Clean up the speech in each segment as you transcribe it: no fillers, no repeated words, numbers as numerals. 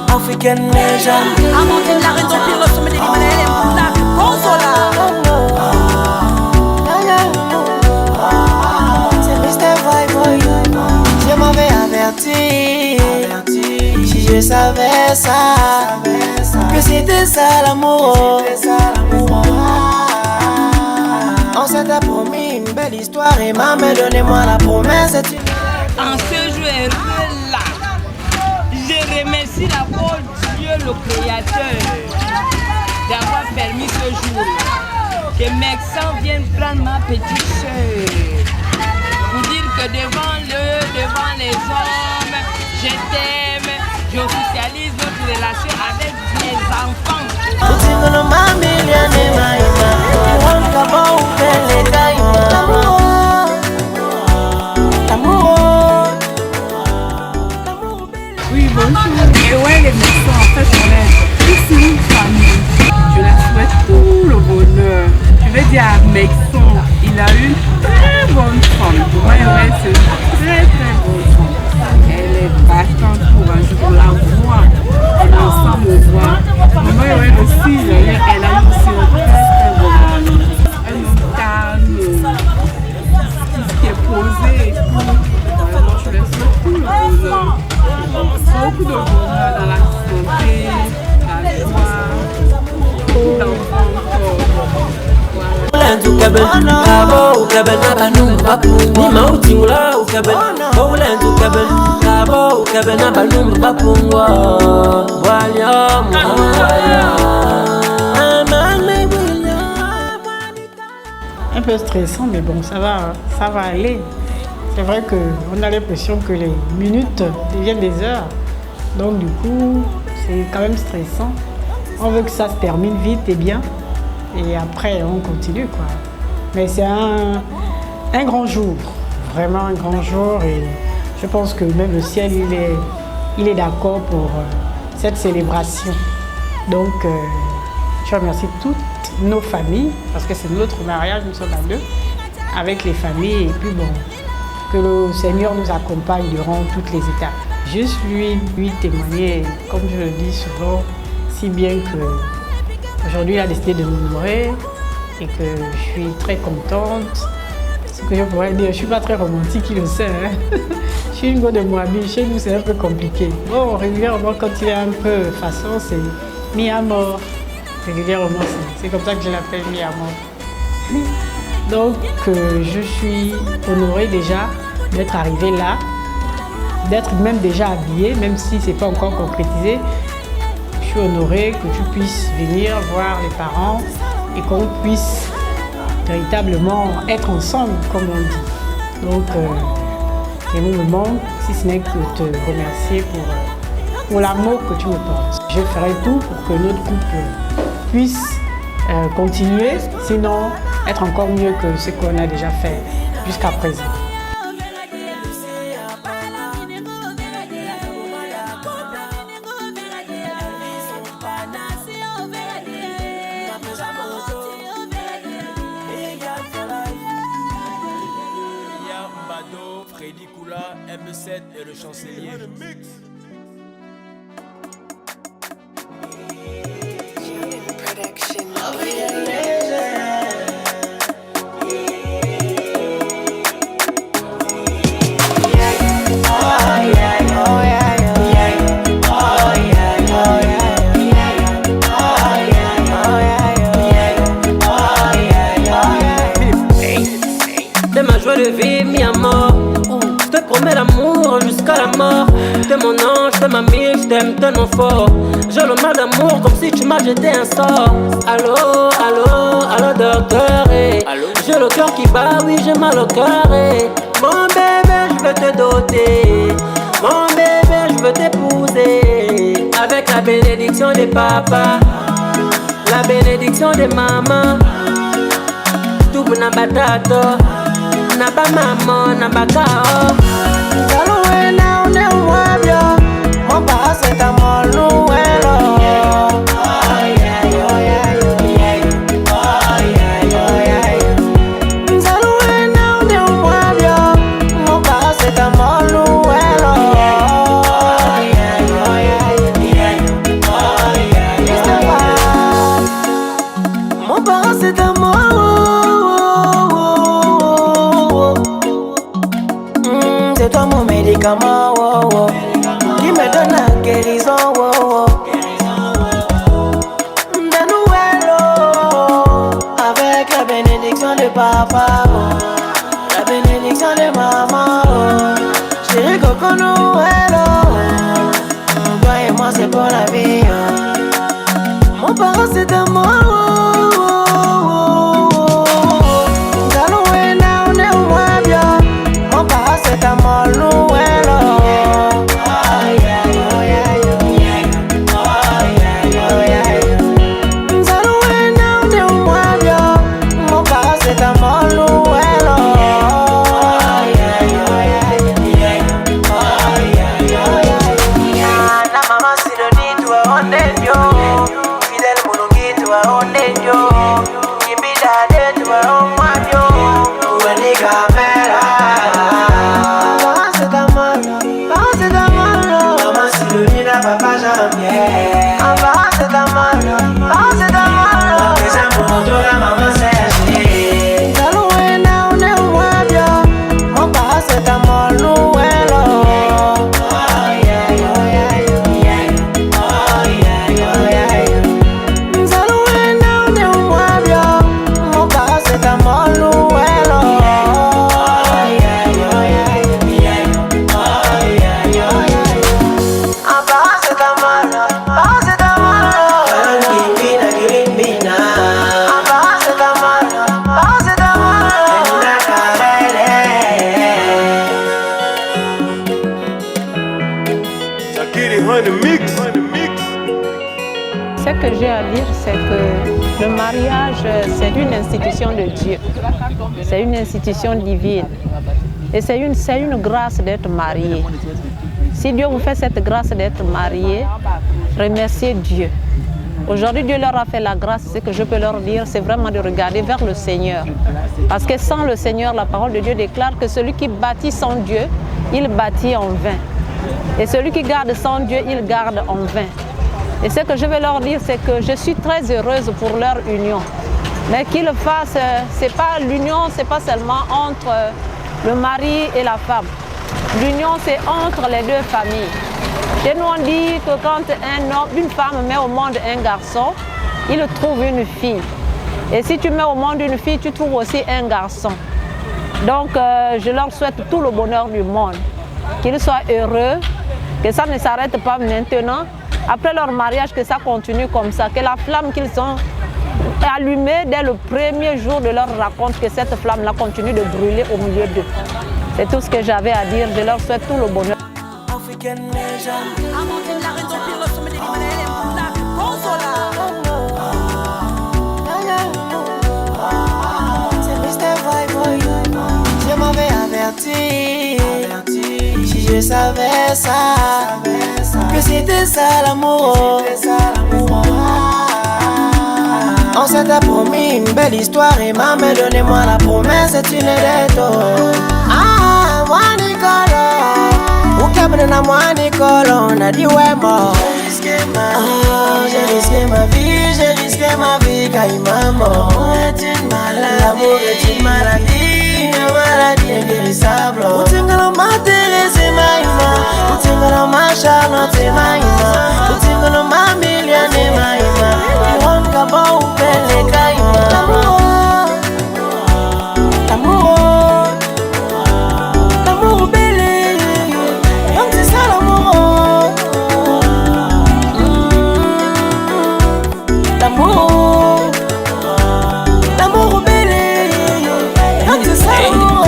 Africaine légende. Amandine la reine d'Empire, le sommet des Libanais, les Consola. C'est Mr. Boy. Je m'avais averti. Si je savais ça, que c'était ça l'amour. On s'était promis une belle histoire et maman donnez-moi la promesse. En ce jour-là, je remercie d'abord Dieu le Créateur d'avoir permis ce jour que Mexan vienne prendre ma petite soeur pour dire que devant les hommes, je t'aime, j'officialise notre relation avec mes enfants. Oui, bonjour. Et ouais, les Mexans, en fait, on est ici une famille. Je la souhaite tout le bonheur. Je vais dire à Mexan, il a une très bonne femme. Ouais, c'est une très bonne femme. Elle est battante pour un jour la voir. On est ensemble au voir. Maman, ouais, aussi, elle a aussi un très bon mari. Un homme calme, qui est posé et tout. Alors, je lui souhaite tout le bonheur. Beaucoup de bonheur dans la santé, la joie, d'enfants encore. Un peu stressant, mais bon, ça va aller. C'est vrai qu'on a l'impression que les minutes deviennent des heures. Donc du coup, c'est quand même stressant. On veut que ça se termine vite et bien. Et après, on continue, quoi. Mais c'est un grand jour. Vraiment un grand jour. Et je pense que même le ciel, il est d'accord pour cette célébration. Donc, je remercie toutes nos familles, parce que c'est notre mariage, nous sommes à deux, avec les familles. Et puis bon, que le Seigneur nous accompagne durant toutes les étapes. Juste lui témoigner, comme je le dis souvent, si bien que aujourd'hui il a décidé de m'honorer et que je suis très contente. Ce que je pourrais dire, je ne suis pas très romantique, il le sait. Hein? Je suis une go de Moabi, chez nous c'est un peu compliqué. Bon, régulièrement quand il est un peu façon, c'est mis à mort. Régulièrement, c'est comme ça que je l'appelle, mis à mort. Donc, je suis honorée déjà d'être arrivée là, d'être même déjà habillée, même si ce n'est pas encore concrétisé. Je suis honorée que tu puisses venir voir les parents et qu'on puisse véritablement être ensemble, comme on dit. Donc, les mots me manquent, si ce n'est que te remercier pour l'amour que tu me portes. Je ferai tout pour que notre couple puisse continuer, sinon être encore mieux que ce qu'on a déjà fait jusqu'à présent. Freddy Koula, M7 et le chancelier. T'es ma joie de vivre, mi amour. Je te promets l'amour jusqu'à la mort. T'es mon ange, t'es ma mille, je t'aime tellement fort. J'ai le mal d'amour comme si tu m'as jeté un sort. Allô, allô, allô docteur, j'ai le cœur qui bat, oui j'ai mal au cœur. Mon bébé, je veux te doter. Mon bébé, je veux t'épouser. Avec la bénédiction des papas, la bénédiction des mamans. Tout na batato, na ba maman, na ba kao. Galoué na on est wabio, mon paracétamol nous hello. Galoué na médicament, oh, oh, qui me donne la guérison, oh, oh. De nouvelles, oh, avec la bénédiction de papa, oh, la bénédiction de maman, oh. Chérie Coco Noël, oh, toi et moi c'est pour la vie, oh. Mon parent c'est un moi, oh, oh, oh, oh. Mon parent c'est un moi, Noël, oh. Mon parent c'est un moi, Noël, la maman Sidonie, toi on est yo. Fidèle Moulungi, toi on est yo. Yibidade, toi on est yo. Wendy Camera. Maman c'est un mal, maman c'est un mal. Maman Sidonie, la papa Jean-Pierre. Maman c'est un mal, maman c'est un mal. Les amours de la maman Serge. Zalouena, on est moins bien. Mon papa c'est un mal, Noël, oh. Ce que j'ai à dire, c'est que le mariage, c'est une institution de Dieu. C'est une institution divine. Et c'est une grâce d'être marié. Si Dieu vous fait cette grâce d'être marié, remerciez Dieu. Aujourd'hui, Dieu leur a fait la grâce. Ce que je peux leur dire, c'est vraiment de regarder vers le Seigneur. Parce que sans le Seigneur, la parole de Dieu déclare que celui qui bâtit sans Dieu, il bâtit en vain. Et celui qui garde sans Dieu, il garde en vain. Et ce que je veux leur dire, c'est que je suis très heureuse pour leur union. Mais qu'ils le fassent, l'union, c'est pas seulement entre le mari et la femme. L'union, c'est entre les deux familles. Chez nous, on dit que quand une femme met au monde un garçon, il trouve une fille. Et si tu mets au monde une fille, tu trouves aussi un garçon. Donc, je leur souhaite tout le bonheur du monde. Qu'ils soient heureux, que ça ne s'arrête pas maintenant. Après leur mariage, que ça continue comme ça, que la flamme qu'ils ont allumée dès le premier jour de leur rencontre, que cette flamme-là continue de brûler au milieu d'eux. C'est tout ce que j'avais à dire. Je leur souhaite tout le bonheur. Je m'avais averti, si je savais ça, que c'était ça l'amour. On s'était promis une belle histoire et maman donnez-moi la promesse, c'est une dette. Ah, moi Nicolas, au cabane à moi Nicolas, on a dit ouais mort. J'ai risqué ma vie, car maman est une maladie. L'amour est une maladie inguérissable. Où tu me l'as matéré, maïma. Où tu me l'as ma Charlotte, maïma. Où tu me l'as ma millionnaire, maïma. Tu rentres qu'à ou belle caïma. L'amour belle. Donc c'est ça l'amour. L'amour belle. Donc c'est ça l'amour.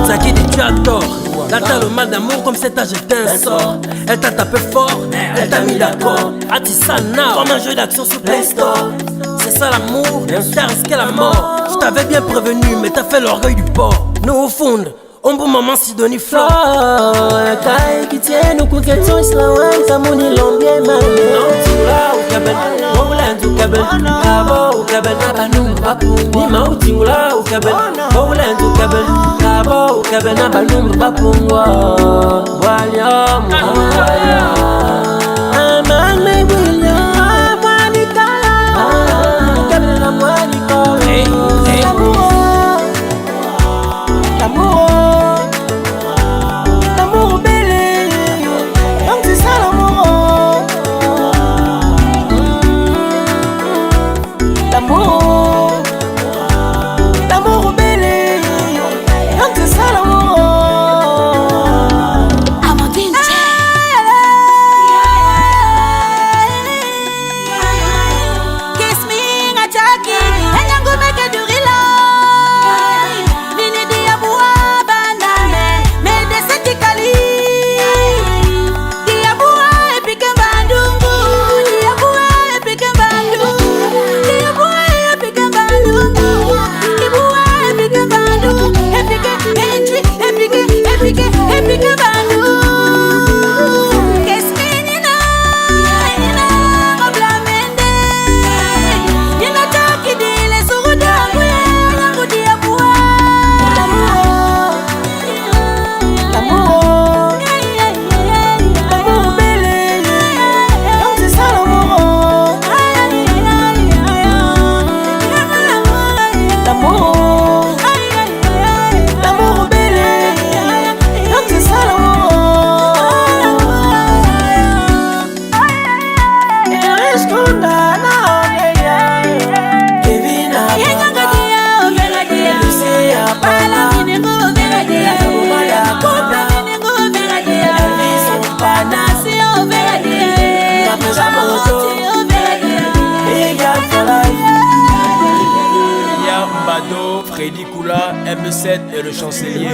Zaki dit tu as tort. Là t'as le mal d'amour comme cet âge est un sort. Elle t'a tapé fort, elle t'a mis d'accord. Atisana, comme un jeu d'action sur Play Store. C'est ça l'amour, t'as risqué la mort. Je t'avais bien prévenu mais t'as fait l'orgueil du porc. Nous au fond, on peut maman Sidonie Flore. Kai qui tient nous coquettons islawan, ça mon ilon bien mal. Mado, Freddy Kula, M7 et le chancelier.